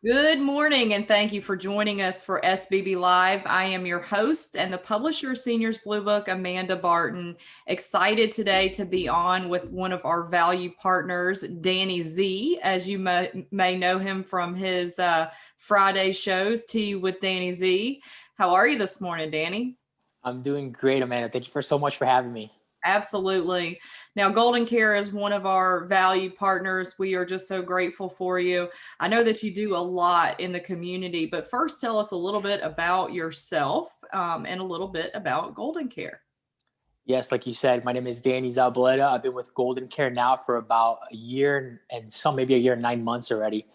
Good morning, and thank you for joining us for SBB Live. I am your host and the publisher of Seniors Blue Book, Amanda Barton. Excited today to be on with one of our value partners, Danny Z, as you may know him from his Friday shows, Tea with Danny Z. How are you this morning, Danny? I'm doing great, Amanda. Thank you for so much for having me. Absolutely. Now, Golden Care is one of our value partners. We are just so grateful for you. I know that you do a lot in the community, but first tell us a little bit about yourself and a little bit about Golden Care. Yes, like you said, my name is Danny Zabaleta. I've been with Golden Care now for about a year and maybe a year and 9 months already.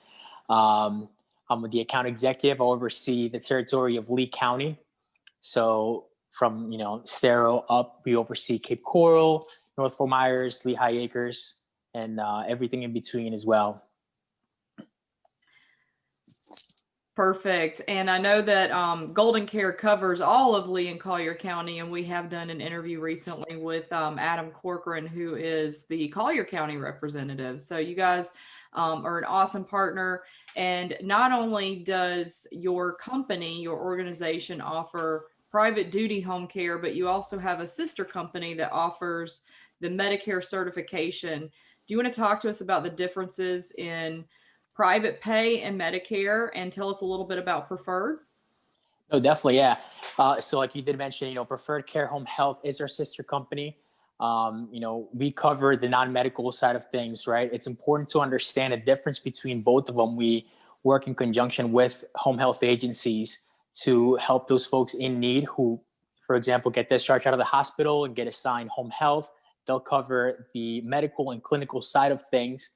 Um, I'm the account executive. I oversee the territory of Lee County. So from, Estero up, we oversee Cape Coral, North Fort Myers, Lehigh Acres, and everything in between as well. Perfect. And I know that Golden Care covers all of Lee and Collier County, and we have done an interview recently with Adam Corcoran, who is the Collier County representative. So you guys are an awesome partner. And not only does your company, your organization offer private duty home care, but you also have a sister company that offers the Medicare certification. Do you want to talk to us about the differences in private pay and Medicare, and tell us a little bit about preferred? No, definitely, yeah. So like you did mention, Preferred Care Home Health is our sister company. We cover the non-medical side of things, right? It's important to understand the difference between both of them. We work in conjunction with home health agencies to help those folks in need who, for example, get discharged out of the hospital and get assigned home health. They'll cover the medical and clinical side of things,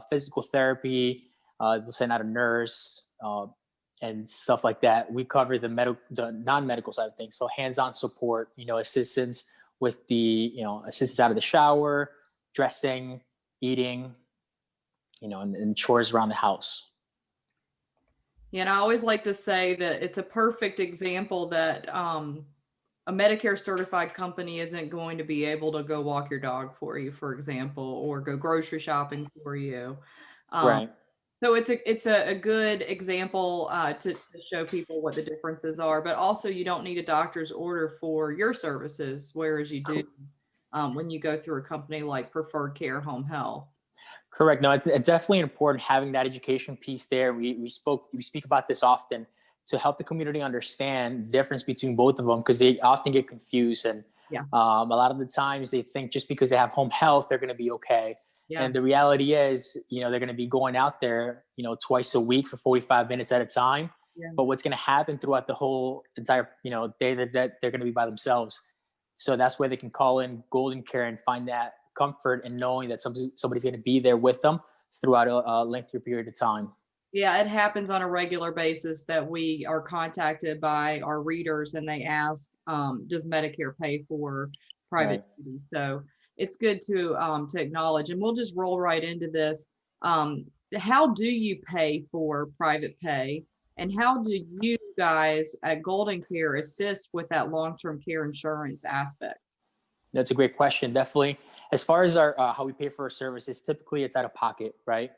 physical therapy, they'll send out a nurse, and stuff like that. We cover the non-medical side of things. So hands-on support, assistance with the, assistance out of the shower, dressing, eating, and chores around the house. Yeah, and I always like to say that it's a perfect example that a Medicare certified company isn't going to be able to go walk your dog for you, for example, or go grocery shopping for you. Um, Right. So it's a good example to show people what the differences are, but also you don't need a doctor's order for your services, whereas you do when you go through a company like Preferred Care Home Health. Correct. No, it's definitely important having that education piece there. We speak about this often to help the community understand the difference between both of them because they often get confused and Yeah, a lot of the times they think just because they have home health they're going to be okay. yeah, And the reality is, they're going to be going out there, twice a week for 45 minutes at a time. yeah. But what's going to happen throughout the whole entire day that they're going to be by themselves. So that's where they can call in Golden Care and find that comfort in knowing that somebody's going to be there with them throughout a lengthy period of time. Yeah, it happens on a regular basis that we are contacted by our readers and they ask, does Medicare pay for private Right. duty? So it's good to acknowledge, and we'll just roll right into this. How do you pay for private pay, and how do you guys at Golden Care assist with that long-term care insurance aspect? That's a great question. Definitely. As far as our how we pay for our services, typically it's out of pocket, right?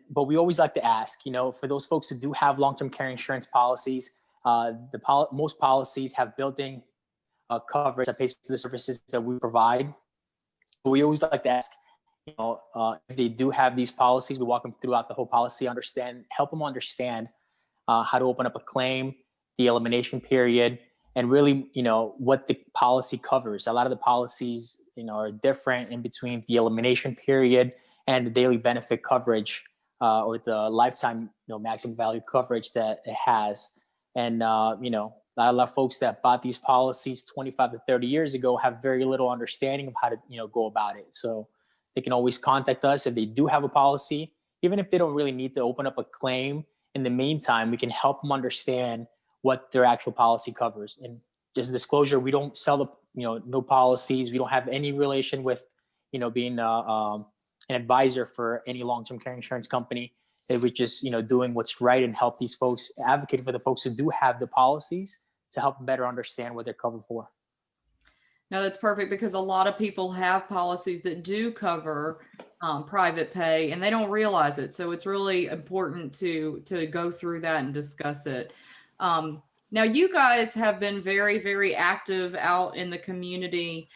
But we always like to ask, for those folks who do have long-term care insurance policies, most policies have built-in coverage that pays for the services that we provide. So we always like to ask, if they do have these policies, we walk them throughout the whole policy, help them understand how to open up a claim, the elimination period, and really, what the policy covers. A lot of the policies, are different in between the elimination period and the daily benefit coverage or the lifetime, maximum value coverage that it has. And, a lot of folks that bought these policies 25 to 30 years ago have very little understanding of how to, go about it. So they can always contact us if they do have a policy, even if they don't really need to open up a claim. In the meantime, we can help them understand what their actual policy covers. And just disclosure, we don't sell the, no policies. We don't have any relation with, being an advisor for any long-term care insurance company. We're just, doing what's right and help these folks, advocate for the folks who do have the policies to help them better understand what they're covered for. No, that's perfect because a lot of people have policies that do cover private pay, and they don't realize it. So it's really important to go through that and discuss it. Now, you guys have been very, very active out in the community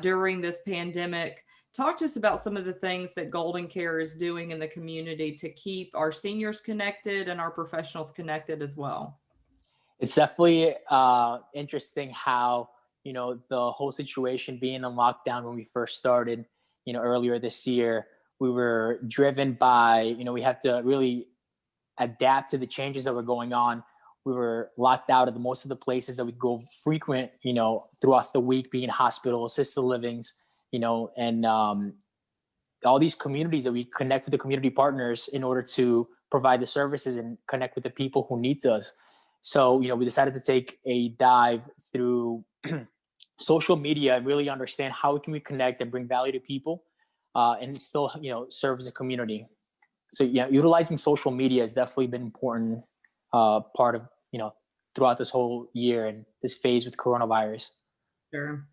during this pandemic. Talk to us about some of the things that Golden Care is doing in the community to keep our seniors connected and our professionals connected as well. It's definitely interesting how, the whole situation being in lockdown when we first started, earlier this year, we were driven by, we have to really adapt to the changes that were going on. We were locked out of most of the places that we go frequent, throughout the week, being hospitals, assisted livings, and all these communities that we connect with the community partners in order to provide the services and connect with the people who need us. So, we decided to take a dive through social media and really understand how can we connect and bring value to people, and still, serve as a community. So, yeah, utilizing social media has definitely been important part of, throughout this whole year and this phase with coronavirus. Sure.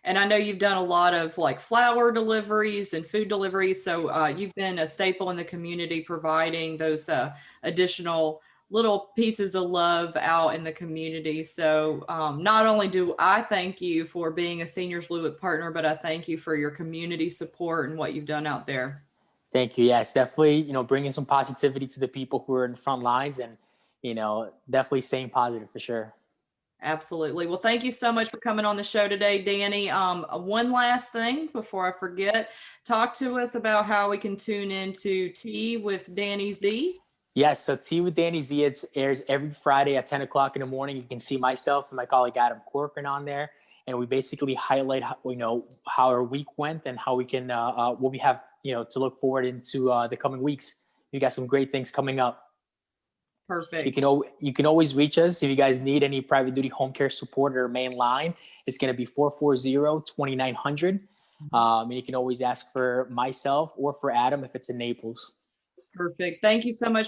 And I know you've done a lot of like flower deliveries and food deliveries. So you've been a staple in the community, providing those additional little pieces of love out in the community. So not only do I thank you for being a Seniors Blue partner, but I thank you for your community support and what you've done out there. Thank you. Yes, definitely, bringing some positivity to the people who are in the front lines and, definitely staying positive for sure. Absolutely. Well, thank you so much for coming on the show today, Danny. One last thing before I forget, talk to us about how we can tune into Tea with Danny Z. Yes, so Tea with Danny Z, it airs every Friday at 10 o'clock in the morning. You can see myself and my colleague Adam Corcoran on there. And we basically highlight, how our week went and how we can, what we have, to look forward into the coming weeks. We got some great things coming up. Perfect. You can always reach us if you guys need any private duty home care support. Or main line it's going to be 440-2900. And you can always ask for myself or for Adam if it's in Naples. Perfect. Thank you so much for